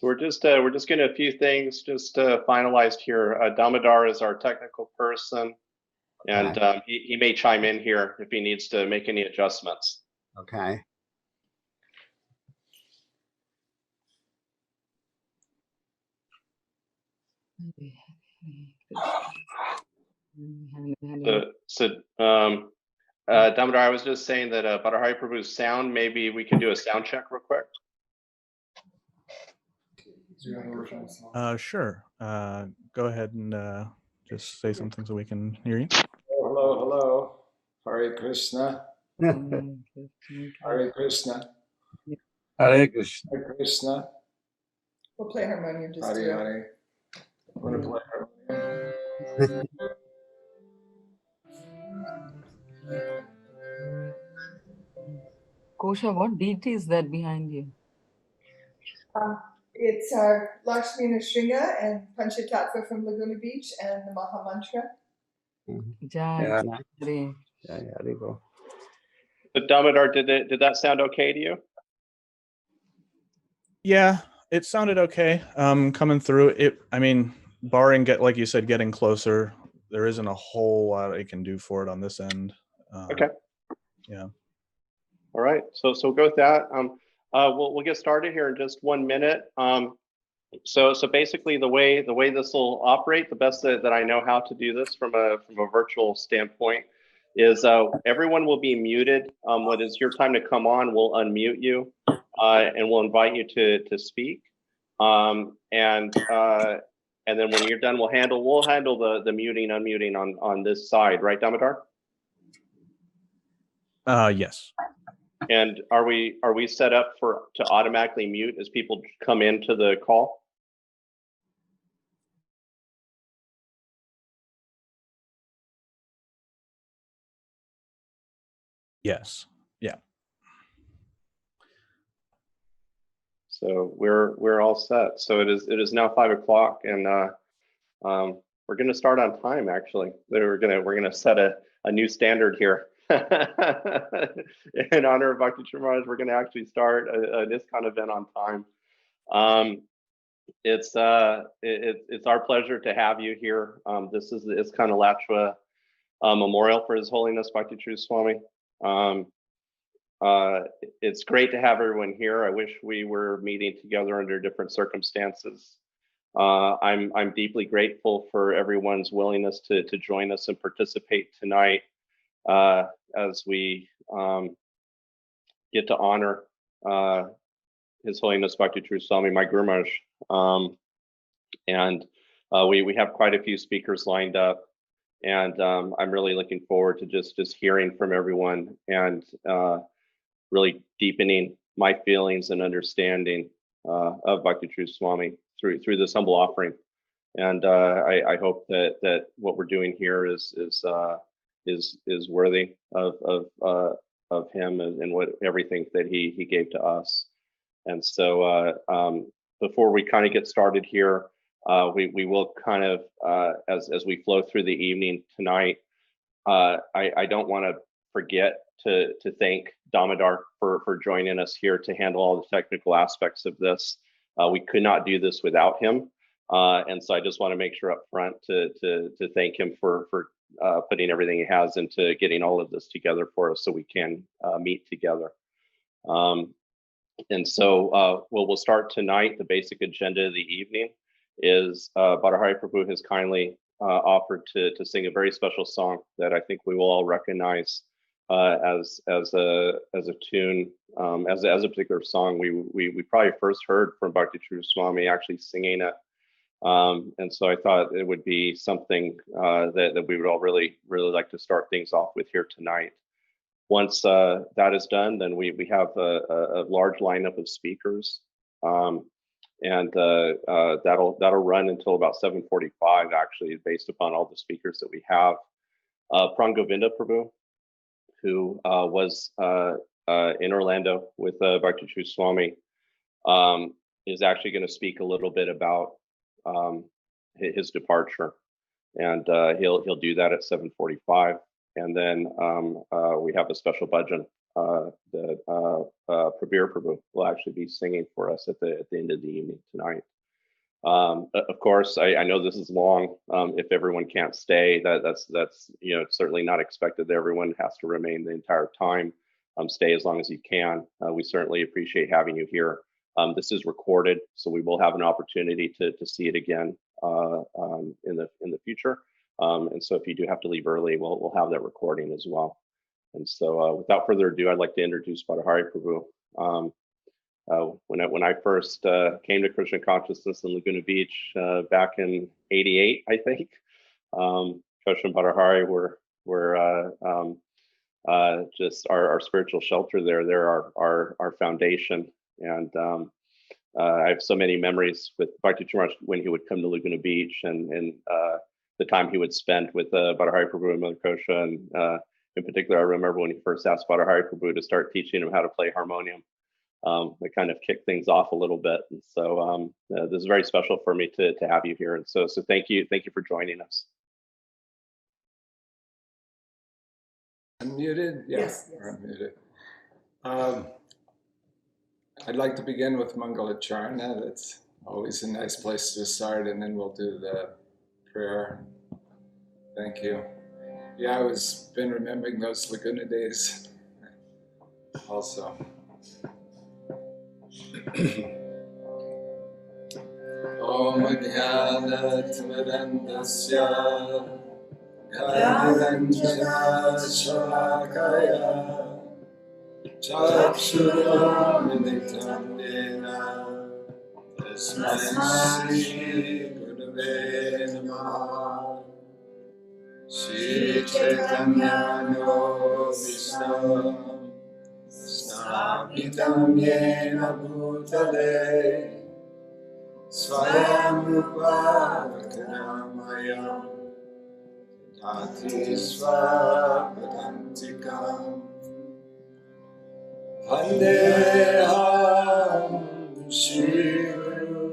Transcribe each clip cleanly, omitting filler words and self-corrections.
we're just getting a few things just finalized here. Damodar is our technical person, and he may chime in here if he needs to make any adjustments. Okay. Damodar, I was just saying that Hare Prabhu's sound, maybe we can do a sound check real quick. Sure. Go ahead and just say something so we can hear you. Hello, hello. Hare Krishna. Hare Krishna. Hare Krishna. Hare Krishna. We'll play harmonium just to Hare Hare. I'm going to play harmonium. Kosha, what deity is that behind you? It's our Lakshmi Nrsimha and Panchatattva from Laguna Beach and the Maha Mantra. Jai, But Damodar, did that sound okay to you? Yeah, it sounded okay. Coming through it, I mean, barring like you said, getting closer, there isn't a whole lot I can do for it on this end. Okay. Yeah. All right. So we'll go with that. We'll get started here in just 1 minute. So basically the way this will operate, the best that I know how to do this from a virtual standpoint is everyone will be muted. When it's your time to come on, we'll unmute you and we'll invite you to speak. And then when you're done, we'll handle the muting, unmuting on this side, right, Damodar? Yes. And are we set up to automatically mute as people come into the call? Yes. Yeah. So we're all set. So it is now 5 o'clock, and we're going to start on time. Actually, we're gonna set a new standard here. In honor of Bhakti Charu Maharaj, we're going to actually start an ISKCON event on time. It's our pleasure to have you here. This is the ISKCON Alachua memorial for His Holiness Bhakti Charu Swami. It's great to have everyone here. I wish we were meeting together under different circumstances. I'm deeply grateful for everyone's willingness to join us and participate tonight as we get to honor His Holiness Bhakti Charu Swami, my Guru Maharaj. And we have quite a few speakers lined up, and I'm really looking forward to just hearing from everyone and really deepening my feelings and understanding of Bhakti Charu Swami through this humble offering. And I hope that what we're doing here is worthy of him and what everything that he gave to us. And so before we kind of get started here, we will kind of as we flow through the evening tonight, I don't want to forget to thank Damodar for joining us here to handle all the technical aspects of this. We could not do this without him. And so I just want to make sure up front to thank him for putting everything he has into getting all of this together for us so we can meet together. And so we'll start tonight. The basic agenda of the evening is Hare Prabhu has kindly offered to sing a very special song that I think we will all recognize as a tune, as a particular song. We probably first heard from Bhakti Charu Swami actually singing it. And so I thought it would be something that we would all really like to start things off with here tonight. Once that is done, then we have a large lineup of speakers, and that'll run until about 7:45, actually, based upon all the speakers that we have. Prangovinda Prabhu, who was in Orlando with Bhakti Charu Swami, is actually going to speak a little bit about his departure, and he'll do that at 7:45. And then we have a special bhajan that Prabir Prabhu will actually be singing for us at the end of the evening tonight. Of course, I know this is long. If everyone can't stay, that's certainly not expected that everyone has to remain the entire time. Stay as long as you can. We certainly appreciate having you here. This is recorded, so we will have an opportunity to see it again in the future. And so if you do have to leave early, we'll have that recording as well. And so without further ado, I'd like to introduce Bhattacharya Prabhu. When I first came to Krishna consciousness in Laguna Beach back in '88, I think, Krishna and Bhattacharya were just our spiritual shelter there. They're our foundation. And I have so many memories with Bhakti Charu when he would come to Laguna Beach and the time he would spend with Bhattacharya Prabhu and Mother Kosha. And in particular, I remember when he first asked Bhattacharya Prabhu to start teaching him how to play harmonium. That kind of kicked things off a little bit. And so this is very special for me to have you here. And so thank you for joining us. Unmuted? Yes. We're unmuted. I'd like to begin with Mangalacharna. That's always a nice place to start, and then we'll do the prayer. Thank you. Yeah, I been remembering those Laguna days also. Om Jnana Timirandasya Gyananjana Shalakaya Chakshuramitam Yena Tasmai Shri Gurave Namaha Shri Chaitanya Vishnu Snapitam Yena Bhutale Swayam Rupa Vakanamaya Dati Svapadantikam Vandeham Shri Guru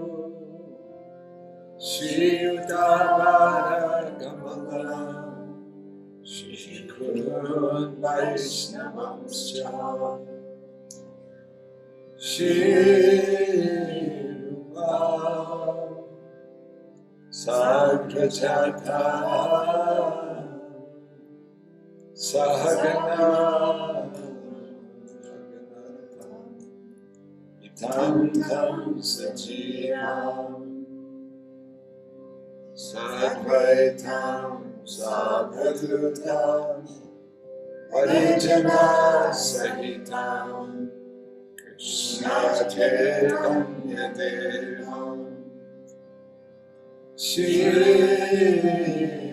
Shri Uttara Kamalam Shri Guru Vaishnavam Scha Shri Sagrajata Sahagana Itam Sajiyam Sadvaitam Sabhadutam Harijana Sahitam Krishna Chaitanya Devam Shri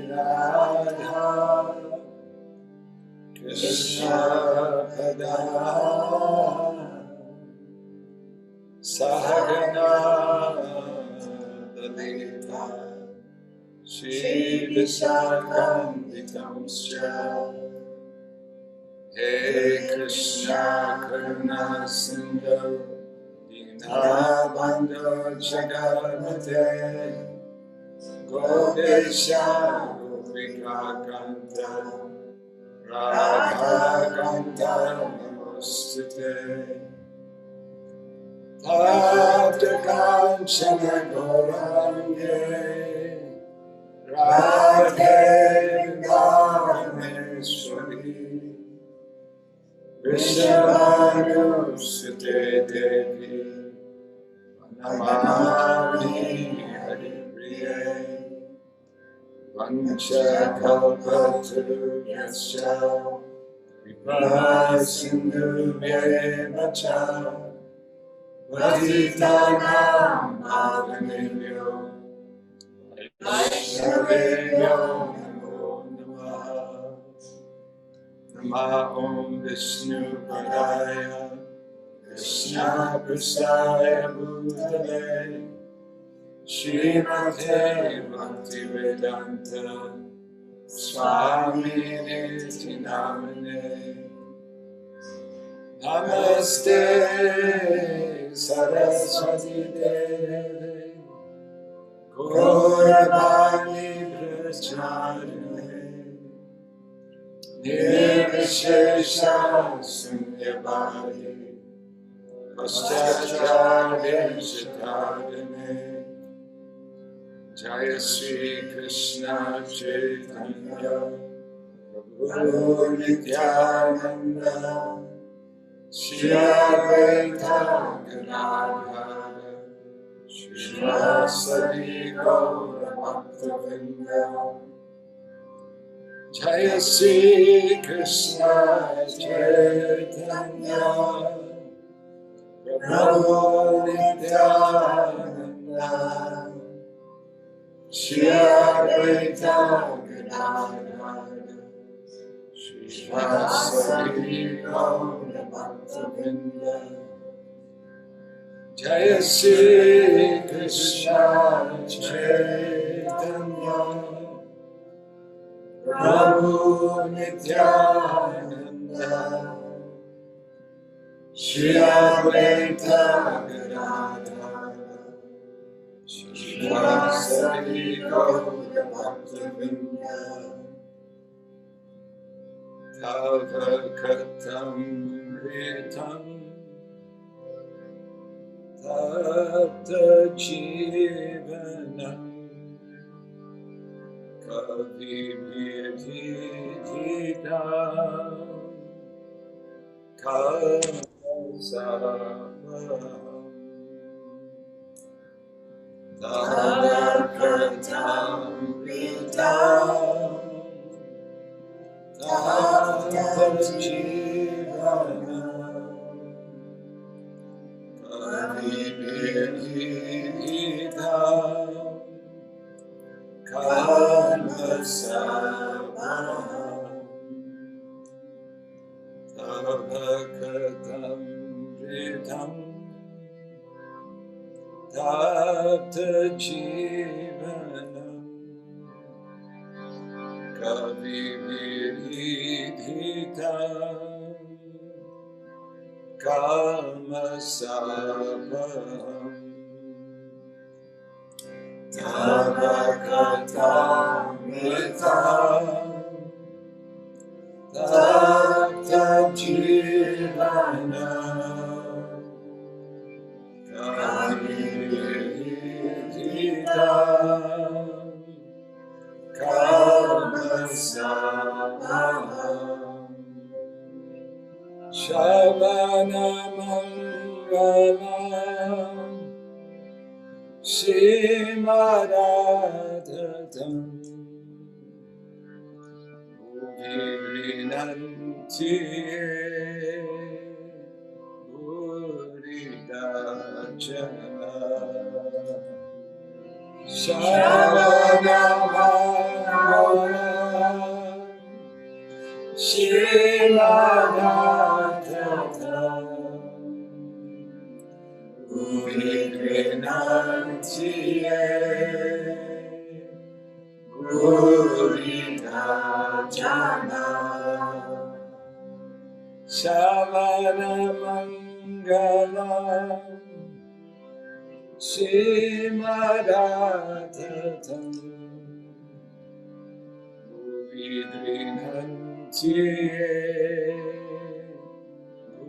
Radha Krishna Pada Sahagana Lalita Shri Vishakam Scha Hey Krishna Karuna Sindhu Dinabandhu Jagarmate Gopesha Gopika Kanta Radha Kanta Namostute Bhakta Kanchana Gaurange Radhe Vrindavaneshwari Vishnu Sute Devi Namami Hari Priya Vancha Kalpatru Yascha Vipa Sindhu Vyevacha Vatitanam Bhavanebhyo Vaishnavebhyo Namo Namaha Nama Om Vishnu Padaya Krishna Prasaya Bhutale Srimate Bhaktivedanta Swami Niti Namane Namaste Saraswati Devi Gauravani Pracharine Nirvishesha Sunyavadi Satyavadi Paschacharya Shatadane Jaya Sri Krishna Chaitanya Prabhu Nityananda Shri Advaita Gadadhara Srivasadi Gaura Bhaktavinda Jaya Sri Krishna Chaitanya Prabhu Nityananda Shri Advaita Gadadhara Srivasadi Gaura Bhaktavinda Jaya Sri Krishna Chaitanya Prabhu Nityananda Shri Advaita Gadadhara Srivasadi Gaura Bhaktavinda Tava Katam Ritam Tapta Jivanam Kavi Vididam Kamasam Tadakatam Vidam Tapta Jivanam Kavi Vididam Kamasam Tavakatam Ridham Tapta Jivanam Kavi Vididam Kamasabham Tavakatam Ridham Tapta Jivanam Kavididam Kamasabham Shavana Mangalam Shimaradhatam Virinantiye Buridachana Shravanamangalam Shimaradhatam Virinantiye Buridachana Shavana Mangalam Shimaradhatam Vidrinantiye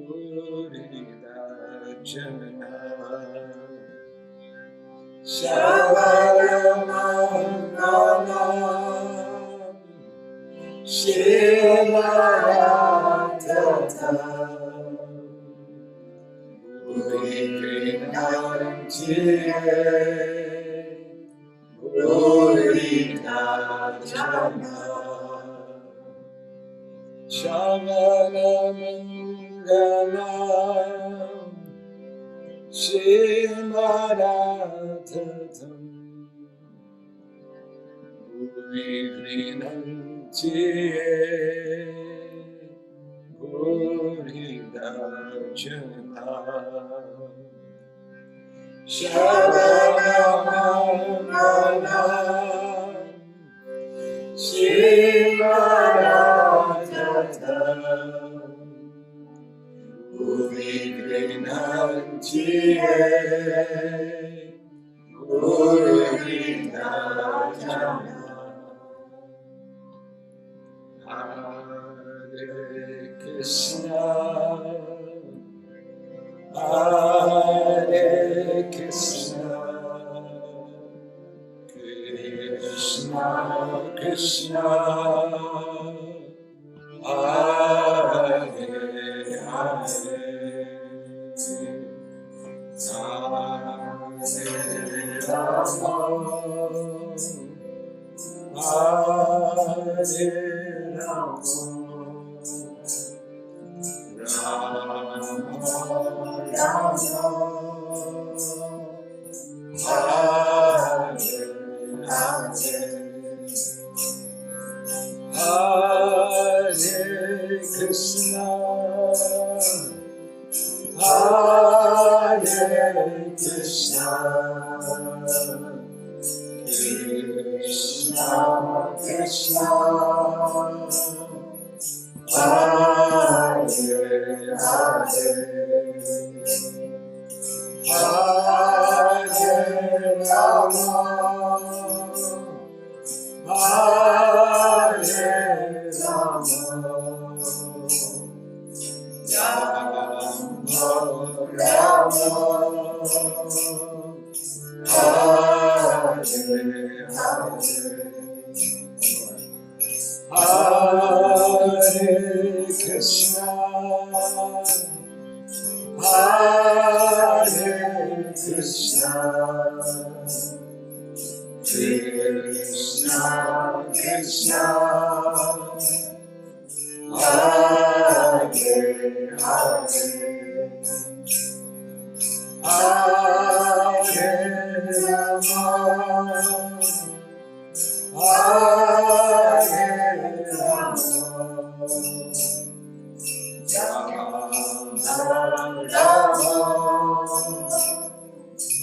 Buridachana Shavana Mangalam Shimaradhatam Virinantiye Buridachana Shavana Mangalam Shimaradhatam Virinantiye Buridachana Shavana Mangalam Shimaradhatam Vidrinantiye Buridachana Hare Krishna Krishna, Krishna, Hare Hare, Hare Rama, Hare Rama, Rama Rama, Hare Hare, Hare Krishna, Hare Krishna, Krishna Krishna, Hare Hare, Hare Rama, Hare Rama, Rama Rama, Hare Hare, Hare Krishna, Hare Krishna, Krishna Krishna, Hare Hare, Hare Rama, Hare Rama, Rama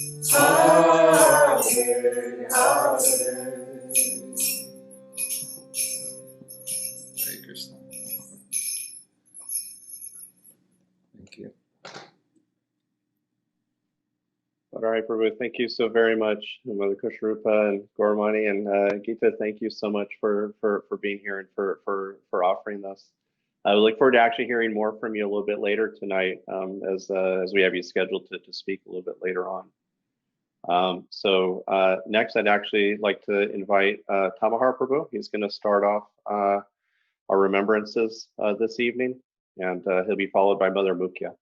Rama, Hare Hare. Hare Krishna. Thank you. Bhadare Prabhu, thank you so very much. Mother Kushrupa and Gormani and Geeta, thank you so much for being here and for offering this. I look forward to actually hearing more from you a little bit later tonight as we have you scheduled to speak a little bit later on. Next, I'd actually like to invite Tamahar Prabhu. He's going to start off our remembrances this evening, and he'll be followed by Mother Mukhya.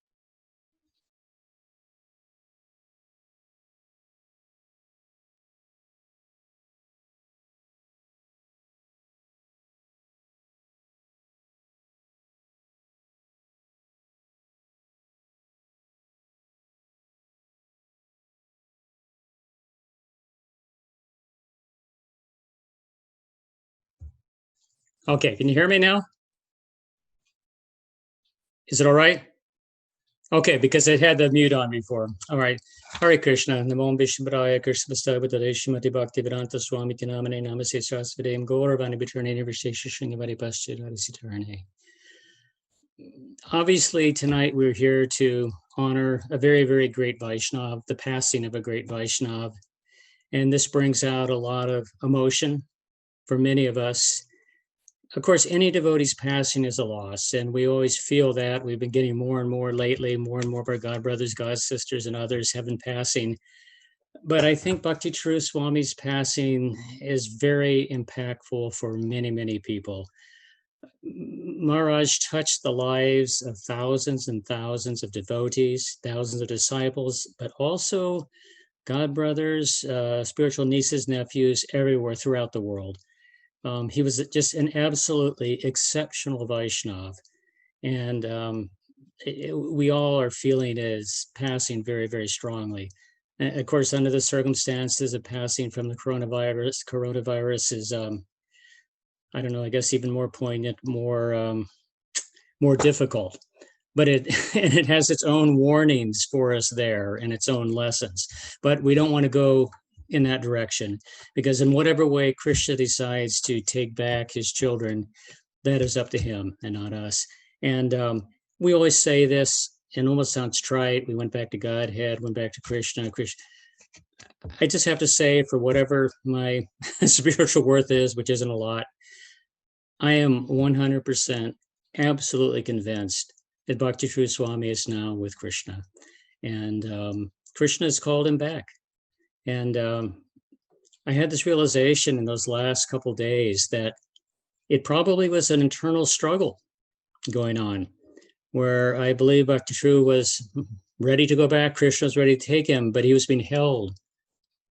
Okay, can you hear me now? Is it all right? Okay, because it had the mute on before. All right. Hare Krishna. Namo Vishnupadaya Krishna Stavadare Shrimati Bhakti Swami Tinamane Namaste Sasvadayam Gauravani Viterne Vishesha Shringavari Paschidharisitarane. Obviously, tonight we're here to honor a very, very great Vaishnav, the passing of a great Vaishnav. And this brings out a lot of emotion for many of us. Of course, any devotee's passing is a loss, and we always feel that. We've been getting more and more lately, more and more of our God brothers, God sisters, and others have been passing. But I think Bhakti Charu Swami's passing is very impactful for many, many people. Maharaj touched the lives of thousands and thousands of devotees, thousands of disciples, but also God brothers, spiritual nieces, nephews, everywhere throughout the world. He was just an absolutely exceptional Vaishnav. And we all are feeling his passing very, very strongly. And of course, under the circumstances of passing from the coronavirus is, I don't know, I guess even more poignant, more difficult. But it has its own warnings for us there and its own lessons. But we don't want to go in that direction, because in whatever way Krishna decides to take back his children, that is up to him and not us. And we always say this, and almost sounds trite. We went back to Godhead, went back to Krishna. I just have to say, for whatever my spiritual worth is, which isn't a lot, I am 100% absolutely convinced that Bhakti Charu Swami is now with Krishna. And Krishna has called him back. And I had this realization in those last couple of days that it probably was an internal struggle going on, where I believe Bhakti Charu was ready to go back. Krishna was ready to take him, but he was being held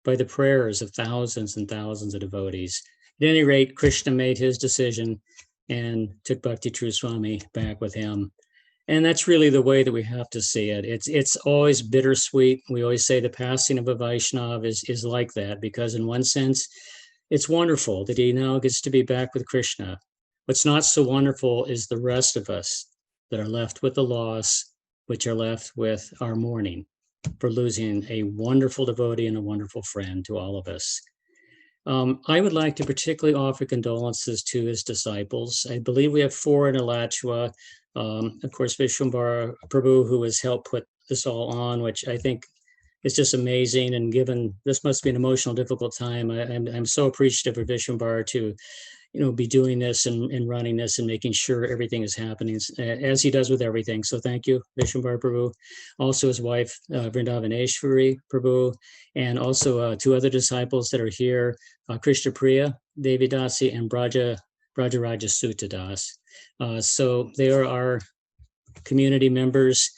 by the prayers of thousands and thousands of devotees. At any rate, Krishna made his decision and took Bhakti Charu Swami back with him. And that's really the way that we have to see it. It's always bittersweet. We always say the passing of a Vaishnava is like that, because in one sense, it's wonderful that he now gets to be back with Krishna. What's not so wonderful is the rest of us that are left with the loss, which are left with our mourning for losing a wonderful devotee and a wonderful friend to all of us. I would like to particularly offer condolences to his disciples. I believe we have 4 in Alachua. Of course, Vishwambara Prabhu, who has helped put this all on, which I think is just amazing. And given this must be an emotional, difficult time, I'm so appreciative of Vishwambara to, be doing this and running this and making sure everything is happening as he does with everything. So thank you, Vishwambara Prabhu. Also his wife, Vrindavaneshwari Prabhu, and also 2 other disciples that are here, Krishna Priya Devidasi and Brajaraja Sutta Das. So they are our community members.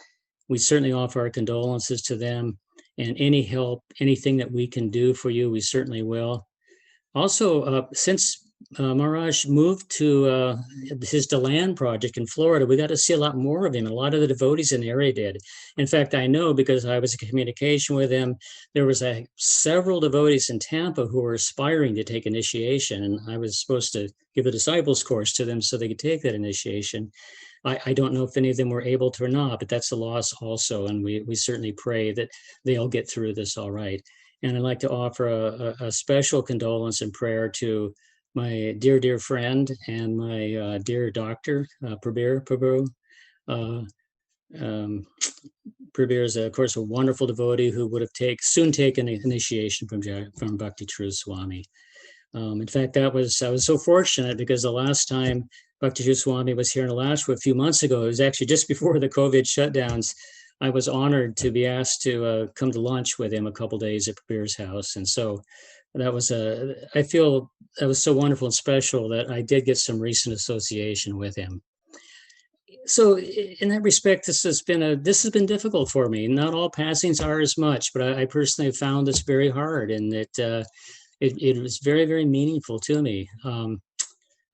We certainly offer our condolences to them, and any help, anything that we can do for you, we certainly will. Also, since Maharaj moved to his DeLand project in Florida, we got to see a lot more of him. A lot of the devotees in the area did. In fact, I know because I was in communication with him, there was several devotees in Tampa who were aspiring to take initiation, and I was supposed to give a disciples course to them so they could take that initiation. I don't know if any of them were able to or not, but that's a loss also, and we certainly pray that they'll get through this all right. And I'd like to offer a special condolence and prayer to my dear friend and my dear doctor, Prabir Prabhu. Prabir is, of course, a wonderful devotee who would have soon taken an initiation from Bhakti Charu Swami. In fact, I was so fortunate because the last time Bhakti Charu Swami was here in Alachua a few months ago, it was actually just before the COVID shutdowns. I was honored to be asked to come to lunch with him a couple days at Prabir's house. And so that was I feel that was so wonderful and special that I did get some recent association with him. So in that respect, this has been difficult for me. Not all passings are as much, but I personally have found this very hard, and that it was very, very meaningful to me.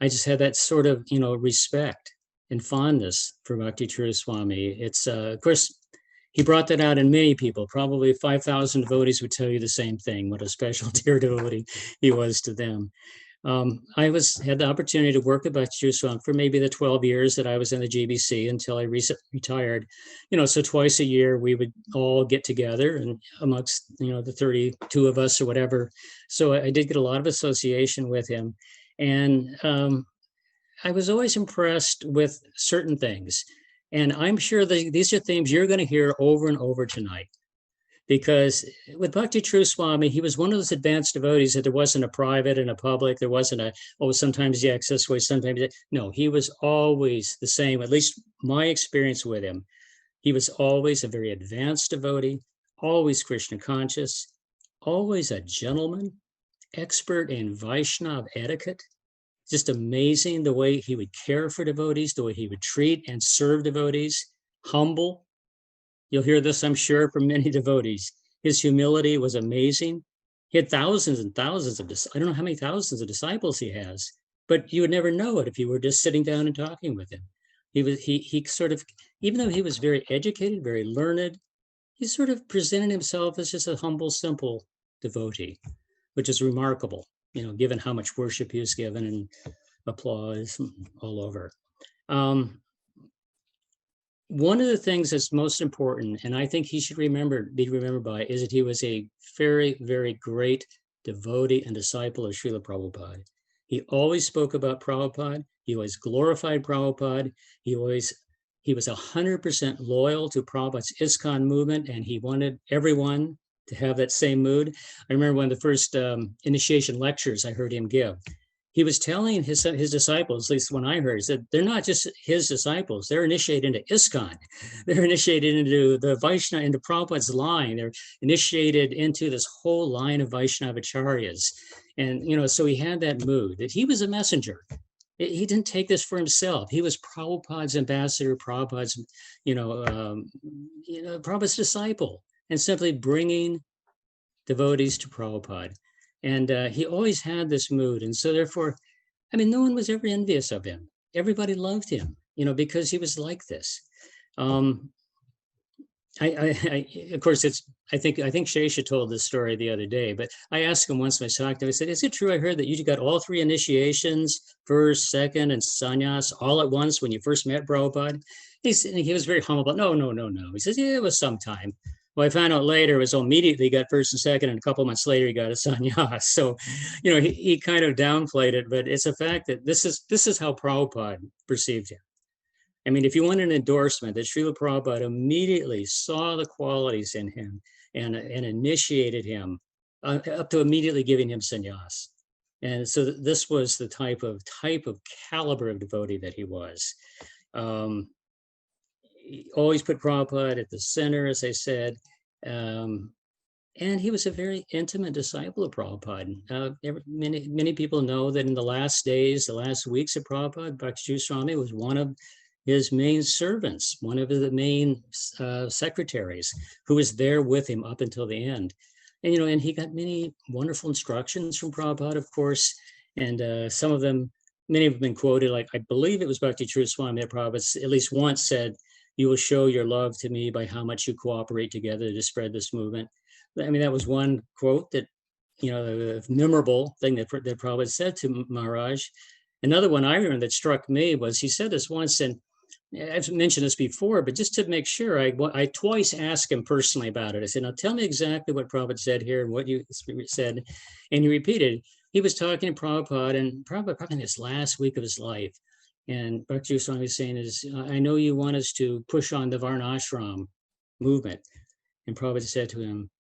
I just had that sort of, respect and fondness for Bhakti Charu Swami. It's, of course, he brought that out in many people. Probably 5,000 devotees would tell you the same thing, what a special dear devotee he was to them. I had the opportunity to work with Bhakti Charu Swami for maybe the 12 years that I was in the GBC until I recently retired. So twice a year we would all get together, and amongst, the 32 of us or whatever. So I did get a lot of association with him. And I was always impressed with certain things. And I'm sure that these are themes you're going to hear over and over tonight. Because with Bhakti Charu Swami, he was one of those advanced devotees that there wasn't a private and a public. There wasn't sometimes you access way, sometimes. No, he was always the same, at least my experience with him. He was always a very advanced devotee, always Krishna conscious, always a gentleman, expert in Vaishnava etiquette. Just amazing the way he would care for devotees, the way he would treat and serve devotees, humble. You'll hear this, I'm sure, from many devotees. His humility was amazing. He had thousands and thousands of, I don't know how many thousands of disciples he has, but you would never know it if you were just sitting down and talking with him. He sort of, even though he was very educated, very learned, he sort of presented himself as just a humble, simple devotee, which is remarkable, given how much worship he was given and applause all over. One of the things that's most important, and I think he should be remembered by, is that he was a very, very great devotee and disciple of Srila Prabhupada. He always spoke about Prabhupada. He always glorified Prabhupada. He was 100% loyal to Prabhupada's ISKCON movement, and he wanted everyone to have that same mood. I remember one of the first initiation lectures I heard him give. he was telling his disciples, at least when I heard, that they're not just his disciples, they're initiated into ISKCON. They're initiated into the Vaishnava, into Prabhupada's line. They're initiated into this whole line of Vaishnavacharyas. And, you know, so he had that mood that he was a messenger. He didn't take this for himself. He was Prabhupada's ambassador, Prabhupada's, Prabhupada's disciple, and simply bringing devotees to Prabhupada. And he always had this mood. And so therefore, I mean, no one was ever envious of him. Everybody loved him, you know, because he was like this. Of course, I think Shesha told this story the other day, but I asked him once when I talked to him, I said, is it true I heard that you got all 3 initiations, first, second, and sannyas all at once when you first met Prabhupada? He was very humble, but no. He says, yeah, it was sometime. Well, I found out later it was immediately he got first and second, and a couple months later he got a sannyas. So, you know, he kind of downplayed it, but it's a fact that this is how Prabhupada perceived him. I mean, if you want an endorsement that Srila Prabhupada immediately saw the qualities in him and initiated him up to immediately giving him sannyas. And so this was the type of caliber of devotee that he was. He always put Prabhupada at the center, as I said. And he was a very intimate disciple of Prabhupada. Many people know that in the last days, the last weeks of Prabhupada, Bhakti Charu Swami was one of his main servants, one of the main secretaries who was there with him up until the end. And, you know, and he got many wonderful instructions from Prabhupada, of course. And some of them, many have been quoted, like, I believe it was Bhakti Charu Swami that Prabhupada at least once said, you will show your love to me by how much you cooperate together to spread this movement. I mean, that was one quote that, you know, the memorable thing that Prabhupada said to Maharaj. Another one I remember that struck me was he said this once, and I've mentioned this before, but just to make sure, I twice asked him personally about it. I said, now tell me exactly what Prabhupada said here and what you said. And he repeated, he was talking to Prabhupada, and Prabhupada probably in his last week of his life. And Bhakti Charu Swami was saying is, I know you want us to push on the Varnashram movement. And Prabhupada said to him,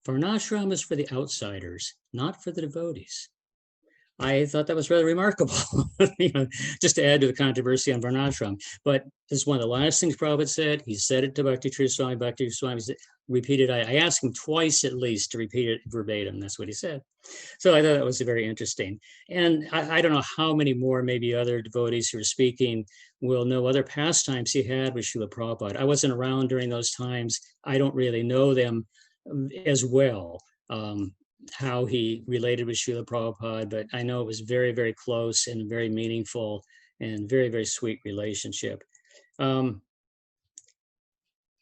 Varnashram is for the outsiders, not for the devotees. I thought that was rather remarkable, you know, just to add to the controversy on Varnashram. But this is one of the last things Prabhupada said. He said it to Bhakti Charu Swami. Bhakti Charu Swami repeated. I asked him twice at least to repeat it verbatim. That's what he said. So I thought that was very interesting. And I don't know how many more, maybe other devotees who are speaking will know other pastimes he had with Srila Prabhupada. I wasn't around during those times. I don't really know them as well. How he related with Srila Prabhupada, but I know it was very, very close and very meaningful and very, very sweet relationship.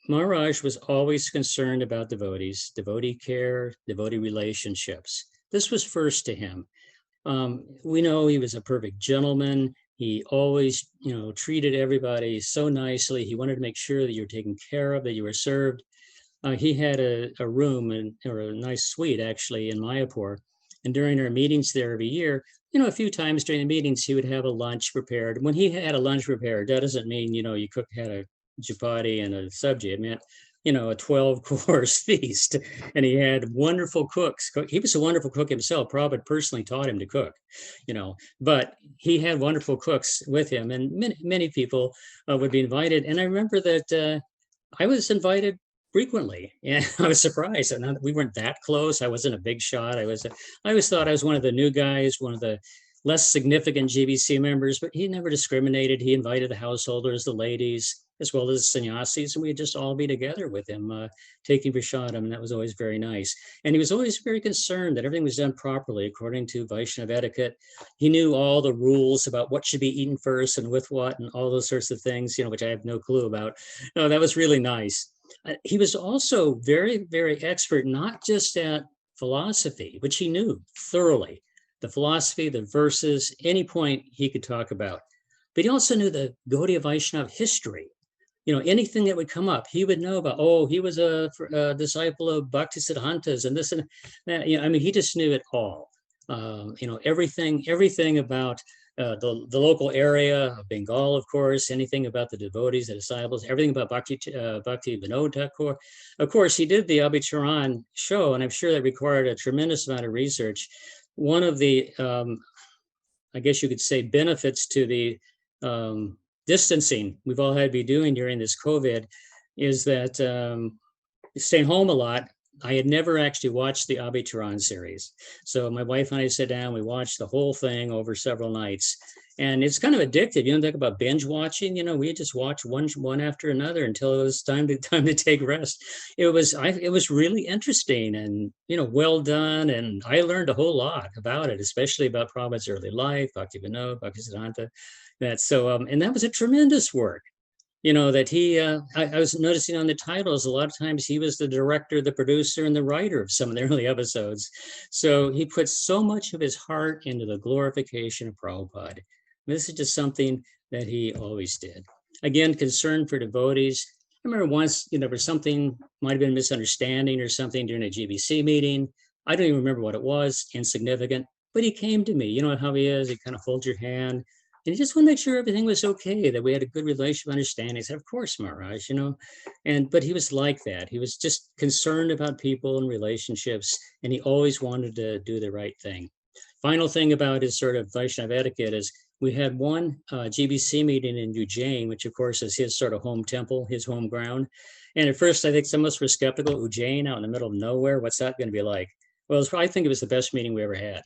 Maharaj was always concerned about devotees, devotee care, devotee relationships. This was first to him. We know he was a perfect gentleman. He always, you know, treated everybody so nicely. He wanted to make sure that you're taken care of, that you were served. He had a room or a nice suite actually in Mayapur. And during our meetings there every year, you know, a few times during the meetings, he would have a lunch prepared. When he had a lunch prepared, that doesn't mean, you know, you had a chapati and a sabji. It meant, you know, a 12-course feast. And he had wonderful cooks. He was a wonderful cook himself. Prabhupada personally taught him to cook, you know, but he had wonderful cooks with him. And many people would be invited. And I remember that I was invited frequently, and I was surprised. And we weren't that close. I wasn't a big shot. I always thought I was one of the new guys, one of the less significant GBC members, but he never discriminated. He invited the householders, the ladies, as well as the sannyasis, and we'd just all be together with him, taking prasadam, and that was always very nice. And he was always very concerned that everything was done properly according to Vaishnava etiquette. He knew all the rules about what should be eaten first and with what, and all those sorts of things, you know, which I have no clue about. No, that was really nice. He was also very, very expert, not just at philosophy, which he knew thoroughly, the philosophy, the verses, any point he could talk about. But he also knew the Gaudiya Vaishnava history. You know, anything that would come up, he would know about, oh, he was a disciple of Bhakti Siddhantas and this and that. You know, I mean, he just knew it all. You know, everything about the local area of Bengal, of course, anything about the devotees, the disciples, everything about Bhakti Vinod Thakur. Of course, he did the Abhicharan show, and I'm sure that required a tremendous amount of research. One of the I guess you could say, benefits to the distancing we've all had to be doing during this COVID is that staying home a lot. I had never actually watched the Abhi Charan series. So my wife and I sat down, we watched the whole thing over several nights. And it's kind of addictive. You know, talk about binge watching, you know, we just watched one after another until it was time to take rest. It was really interesting and, you know, well done. And I learned a whole lot about it, especially about Prabhupada's early life, Bhakti Vinod, Bhaktisiddhanta. And that was a tremendous work. You know, that I was noticing on the titles, a lot of times he was the director, the producer, and the writer of some of the early episodes. So he put so much of his heart into the glorification of Prabhupada. This is just something that he always did. Again, concern for devotees. I remember once, you know, there was something, might have been a misunderstanding or something during a GBC meeting. I don't even remember what it was, insignificant, but he came to me. You know how he is, he kind of holds your hand. And he just want to make sure everything was okay, that we had a good relationship understanding. He said, of course, Maharaj, you know, but he was like that. He was just concerned about people and relationships, and he always wanted to do the right thing. Final thing about his sort of Vaishnava etiquette is we had one GBC meeting in Ujjain, which of course is his sort of home temple, his home ground. And at first, I think some of us were skeptical, Ujjain out in the middle of nowhere, what's that going to be like? Well, I think it was the best meeting we ever had.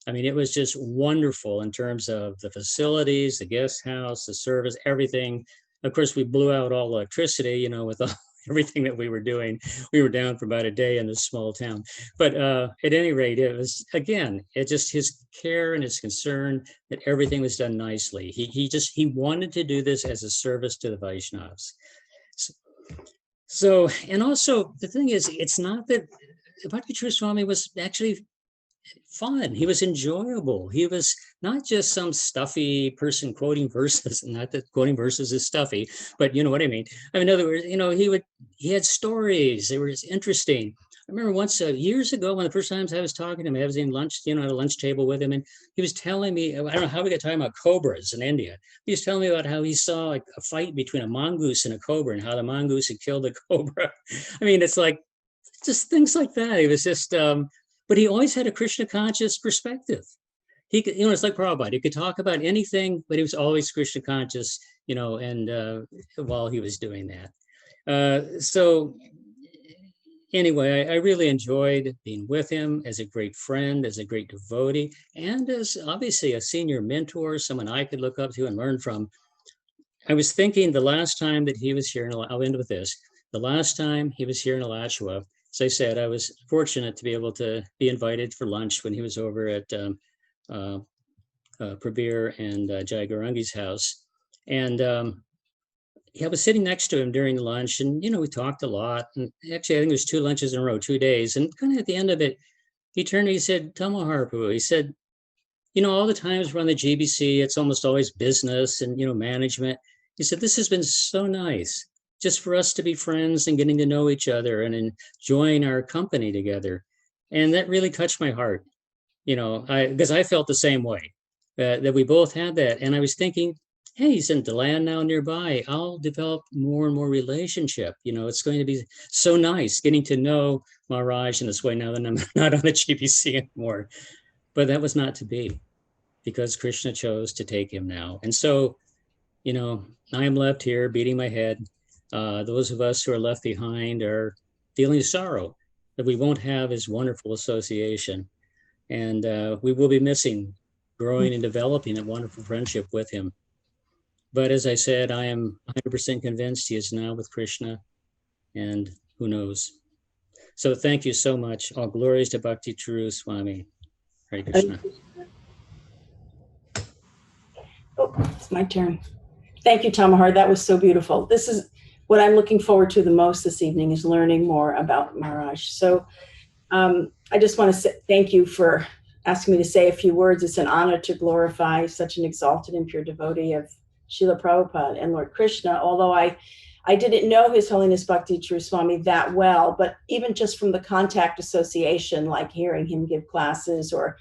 I mean, it was just wonderful in terms of the facilities, the guest house, the service, everything. Of course, we blew out all electricity, you know, with everything that we were doing. We were down for about a day in this small town. But at any rate, it was, again, it just his care and his concern that everything was done nicely. He wanted to do this as a service to the Vaishnavas. So, and also the thing is, it's not that Bhakti Charu Swami was actually fun. He was enjoyable. He was not just some stuffy person quoting verses. Not that quoting verses is stuffy, but you know what I mean. I mean, in other words, you know, he had stories. They were interesting. I remember once years ago, one of the first times I was talking to him, I was in lunch, you know, at a lunch table with him, and he was telling me, I don't know how we got talking about cobras in India. He was telling me about how he saw like a fight between a mongoose and a cobra, and how the mongoose had killed the cobra. I mean, it's like just things like that. He was just. But he always had a Krishna conscious perspective. He could, you know, it's like Prabhupada. He could talk about anything, but he was always Krishna conscious, you know, and while he was doing that. So anyway, I really enjoyed being with him as a great friend, as a great devotee, and as obviously a senior mentor, someone I could look up to and learn from. I was thinking the last time that he was here, and I'll end with this, the last time he was here in Alachua, as I said, I was fortunate to be able to be invited for lunch when he was over at Prabir and Jai Gaurangi's house. And I was sitting next to him during the lunch, and, you know, we talked a lot. And actually, I think it was 2 lunches in a row, 2 days. And kind of at the end of it, he turned and he said, Tamahar Prabhu, he said, you know, all the times we're on the GBC, it's almost always business and, you know, management. He said, this has been so nice, just for us to be friends and getting to know each other and enjoying our company together. And that really touched my heart, you know, because I felt the same way, that we both had that. And I was thinking, hey, he's in DeLand now nearby. I'll develop more and more relationship. You know, it's going to be so nice getting to know Maharaj in this way now that I'm not on the GBC anymore. But that was not to be, because Krishna chose to take him now. And so, you know, I am left here beating my head. Those of us who are left behind are feeling sorrow that we won't have his wonderful association. And we will be missing growing and developing a wonderful friendship with him. But as I said, I am 100% convinced he is now with Krishna, and who knows. So thank you so much. All glories to Bhakti Charu Swami. Hare Krishna. Oh, it's my turn. Thank you, Tamahar. That was so beautiful. This is what I'm looking forward to the most this evening, is learning more about Maharaj. So I just want to say thank you for asking me to say a few words. It's an honor to glorify such an exalted and pure devotee of Srila Prabhupada and Lord Krishna, although I didn't know His Holiness Bhakti Charu Swami that well, but even just from the contact association, like hearing him give classes, or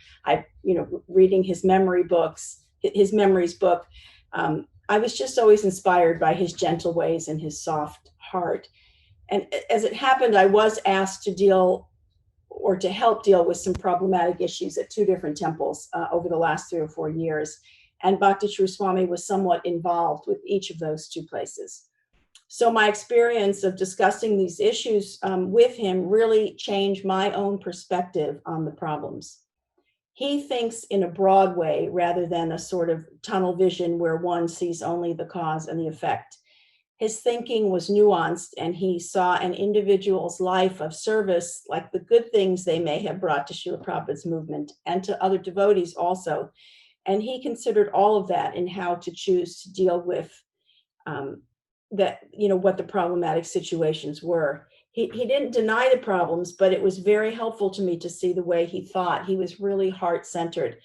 reading his memory books, his memories book, I was just always inspired by his gentle ways and his soft heart. And as it happened, I was asked to deal or to help deal with some problematic issues at 2 different temples over the last 3 or 4 years. And Bhakti Charu Swami was somewhat involved with each of those 2 places. So my experience of discussing these issues with him really changed my own perspective on the problems. He thinks in a broad way rather than a sort of tunnel vision where one sees only the cause and the effect. His thinking was nuanced, and he saw an individual's life of service, like the good things they may have brought to Srila Prabhupada's movement and to other devotees also. And he considered all of that in how to choose to deal with that, what the problematic situations were. He didn't deny the problems, but it was very helpful to me to see the way he thought. He was really heart-centered,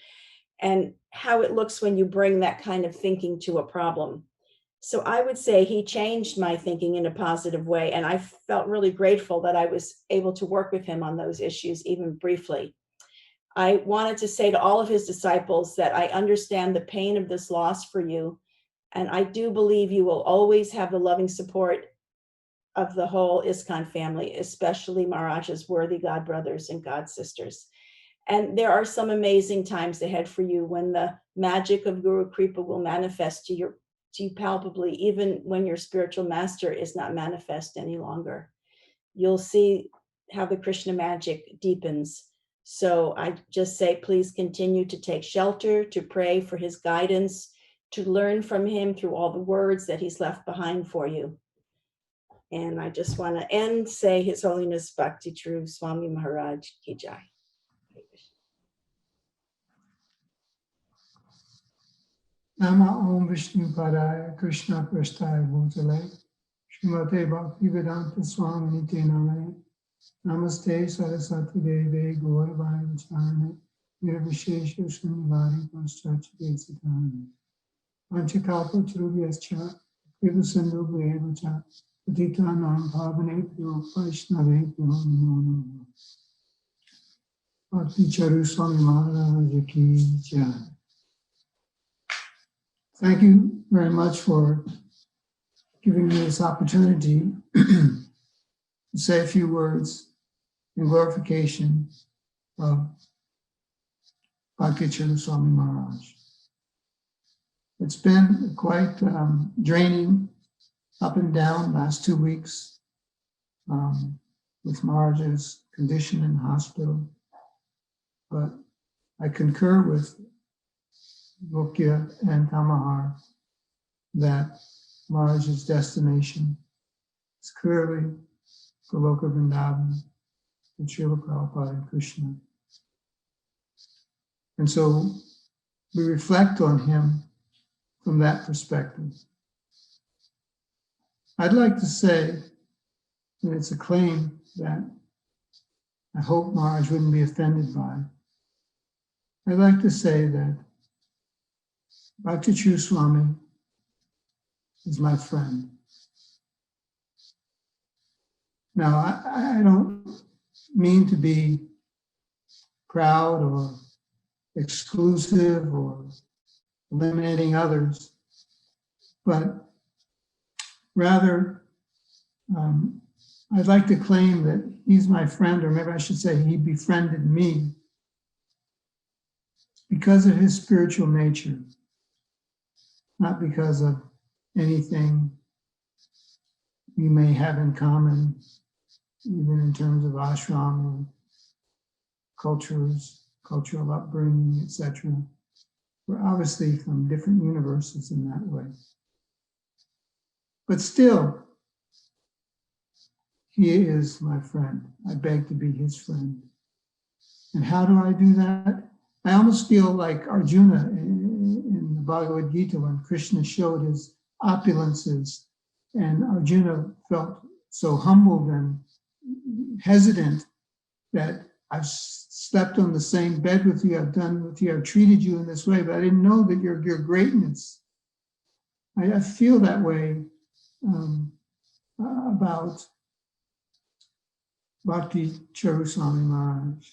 and how it looks when you bring that kind of thinking to a problem. So I would say he changed my thinking in a positive way, and I felt really grateful that I was able to work with him on those issues, even briefly. I wanted to say to all of his disciples that I understand the pain of this loss for you, and I do believe you will always have the loving support of the whole ISKCON family, especially Maharaj's worthy God brothers and God sisters. And there are some amazing times ahead for you when the magic of Guru Kripa will manifest to you palpably, even when your spiritual master is not manifest any longer. You'll see how the Krishna magic deepens. So I just say, please continue to take shelter, to pray for his guidance, to learn from him through all the words that he's left behind for you. And I just want to end, say His Holiness Bhakti Charu Swami Maharaj Ki Jai. Nama Om Vishnu Padaya Krishna Prasthaya Bhutale Srimate Bhakti Vedanta Swami Nite Namane Namaste Saraswati Deve Gauravai Vacharane Nirvishesha Srinivadi Paschachite Satane Panchakalpa Charubhyascha Kripa Sindhu Bhayavacha Patitanam Bhavanebhyo Vaishnavebhyo Namo Namo. Bhakti Charu Swami Maharaj Ki Jai. Thank you very much for giving me this opportunity to say a few words in glorification of Bhakti Charu Swami Maharaj. It's been quite draining, up and down, last 2 weeks with Maharaj's condition in the hospital. But I concur with Bhukya and Tamahar that Maharaj's destination is clearly Goloka Vrindavan and Srila Prabhupada and Krishna. And so we reflect on him from that perspective. I'd like to say, and it's a claim that I hope Maharaj wouldn't be offended by, I'd like to say that Bhakti Charu Swami is my friend. Now, I don't mean to be proud or exclusive or eliminating others, but rather, I'd like to claim that he's my friend, or maybe I should say he befriended me because of his spiritual nature, not because of anything we may have in common, even in terms of ashram or cultures, cultural upbringing, etc. We're obviously from different universes in that way. But still, he is my friend. I beg to be his friend. And how do I do that? I almost feel like Arjuna in the Bhagavad Gita when Krishna showed his opulences, and Arjuna felt so humbled and hesitant that I've slept on the same bed with you, I've done with you, I've treated you in this way, but I didn't know that your greatness. I feel that way about Bhakti Charu Swami Maharaj,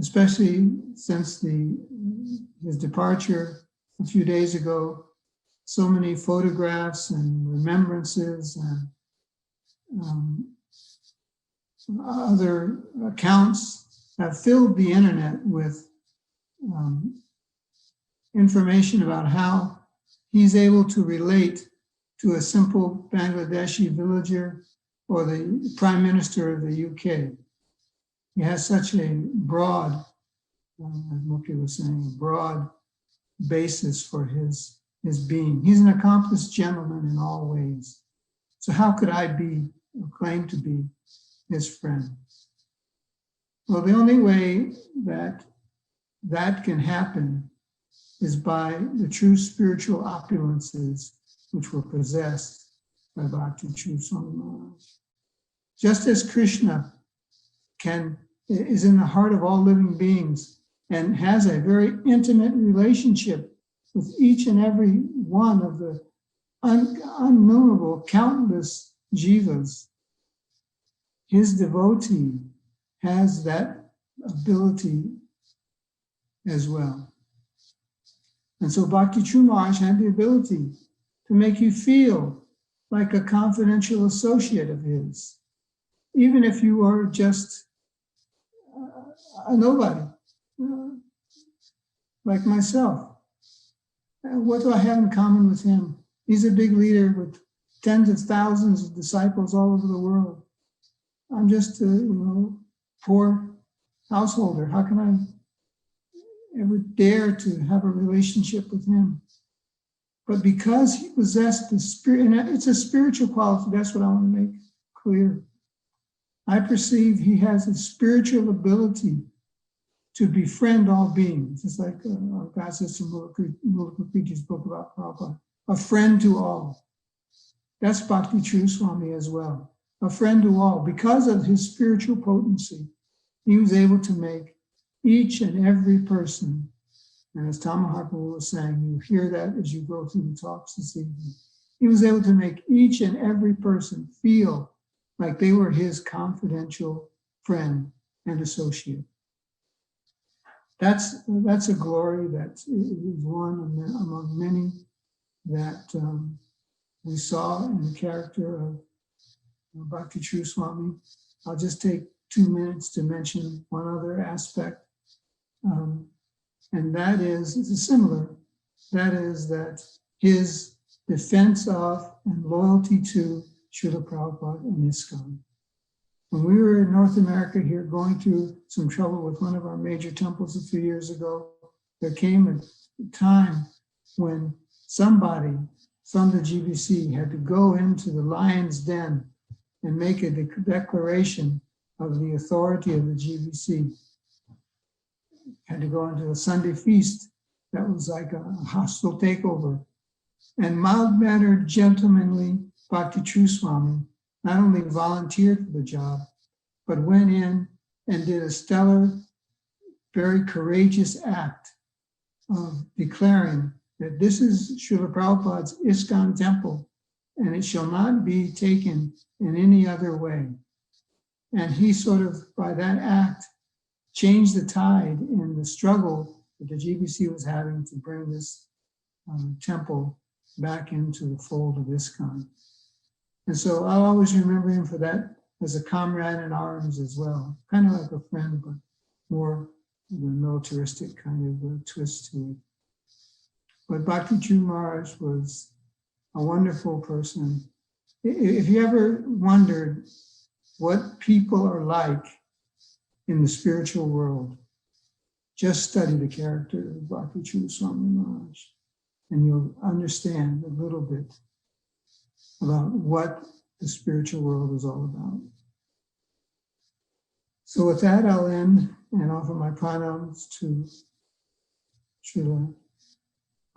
especially since his departure a few days ago. So many photographs and remembrances and other accounts have filled the internet with information about how he's able to relate to a simple Bangladeshi villager or the Prime Minister of the UK. He has such a broad, as Mukhi was saying, broad basis for his being. He's an accomplished gentleman in all ways. So how could I be, or claim to be, his friend? Well, the only way that that can happen is by the true spiritual opulences which were possessed by Bhakti Charu Swami Maharaj. Just as Krishna is in the heart of all living beings and has a very intimate relationship with each and every one of the innumerable, countless jivas, his devotee has that ability as well. And so Bhakti Charu Maharaj had the ability to make you feel like a confidential associate of his, even if you are just a nobody, like myself. What do I have in common with him? He's a big leader with tens of thousands of disciples all over the world. I'm just a poor householder. How can I ever dare to have a relationship with him? But because he possessed the spirit, and it's a spiritual quality, that's what I want to make clear. I perceive he has a spiritual ability to befriend all beings. It's like our God Sister Mulika Priti spoke about Prabhupada, a friend to all. That's Bhakti Charu Swami as well, a friend to all. Because of his spiritual potency, he was able to make each and every person, and as Tamaharpa was saying, you hear that as you go through the talks this evening, he was able to make each and every person feel like they were his confidential friend and associate. That's a glory that is one among many that we saw in the character of Bhakti Charu Swami. I'll just take 2 minutes to mention one other aspect, and that is, it's similar, that is that his defense of and loyalty to Srila Prabhupada and ISKCON. When we were in North America here going through some trouble with one of our major temples a few years ago, there came a time when somebody from the GBC had to go into the lion's den and make a declaration of the authority of the GBC. Had to go into a Sunday feast that was like a hostile takeover. And mild-mannered, gentlemanly Bhakti Charu Swami not only volunteered for the job, but went in and did a stellar, very courageous act of declaring that this is Srila Prabhupada's ISKCON temple, and it shall not be taken in any other way. And he sort of, by that act, changed the tide in the struggle that the GBC was having to bring this temple back into the fold of ISKCON. And so I'll always remember him for that as a comrade in arms as well, kind of like a friend, but more of a militaristic kind of a twist to it. But Bhakti Charu Maharaj was a wonderful person. If you ever wondered what people are like in the spiritual world, just study the character of Bhakti Charu Swami Maharaj, and you'll understand a little bit about what the spiritual world is all about. So with that, I'll end and offer my pranams to Srila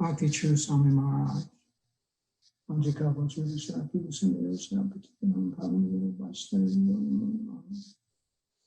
Bhakti Charu Swami Maharaj. Vanjika Vajra Shakti Vasundeya Shakti Vasundeya